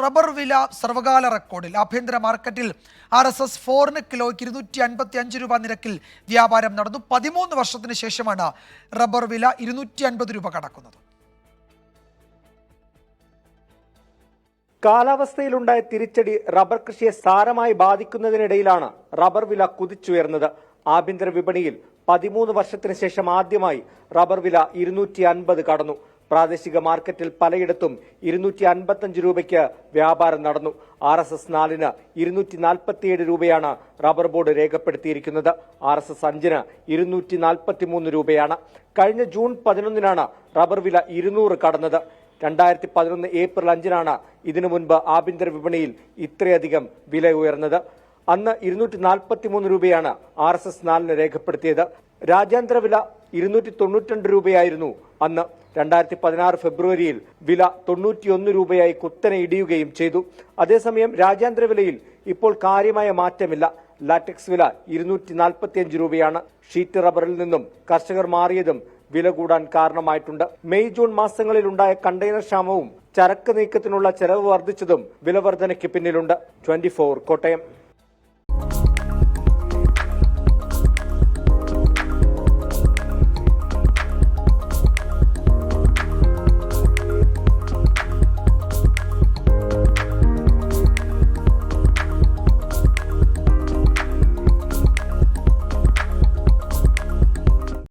Rubber വില സർവകാല റെക്കോർഡിൽ. ആഭ്യന്തര മാർക്കറ്റിൽ RSS 4 കിലോയ്ക്ക് 255 രൂപ നിരക്കിൽ വ്യാപാരം നടന്നു. 13 വർഷത്തിന് ശേഷമാണ് റബ്ബർ വില 250 രൂപ കടക്കുന്നത്. കാലാവസ്ഥയിലുണ്ടായ തിരിച്ചടി റബ്ബർ കൃഷിയെ സാരമായി ബാധിക്കുന്നതിനിടയിലാണ് റബ്ബർ വില കുതിച്ചുയർന്നത്. ആഭ്യന്തര വിപണിയിൽ 13 വർഷത്തിന് ശേഷം ആദ്യമായി റബ്ബർ വില 250 കടന്നു. പ്രാദേശിക മാർക്കറ്റിൽ പലയിടത്തും 255 രൂപയ്ക്ക് വ്യാപാരം നടന്നു. RSS 4-ന് 247 രൂപയാണ് റബ്ബർ ബോർഡ് രേഖപ്പെടുത്തിയിരിക്കുന്നത്. RSS 5-ന് 243 രൂപയാണ്. കഴിഞ്ഞ ജൂൺ 11-നാണ് റബ്ബർ വില 200 കടന്നത്. 2011 ഏപ്രിൽ 5-നാണ് ഇതിനു മുൻപ് ആഭ്യന്തര വിപണിയിൽ ഇത്രയധികം വില ഉയർന്നത്. അന്ന് 243 രൂപയാണ് RSS 4-ന് രേഖപ്പെടുത്തിയത്. രാജ്യാന്തര വില 292 രൂപയായിരുന്നു അന്ന്. 2016 ഫെബ്രുവരിയിൽ വില 91 രൂപയായി കുത്തനെ ഇടിയുകയും ചെയ്തു. അതേസമയം രാജ്യാന്തര വിലയിൽ ഇപ്പോൾ കാര്യമായ മാറ്റമില്ല. ലാറ്റക്സ് വില 245 രൂപയാണ്. ഷീറ്റ് റബ്ബറിൽ നിന്നും കർഷകർ മാറിയതും വില കൂടാൻ കാരണമായിട്ടുണ്ട്. മെയ് ജൂൺ മാസങ്ങളിലുണ്ടായ കണ്ടെയ്നർ ക്ഷാമവും ചരക്ക് നീക്കത്തിനുള്ള ചെലവ് വർദ്ധിച്ചതും വില വർധനയ്ക്ക് പിന്നിലുണ്ട്. 24 കോട്ടയം.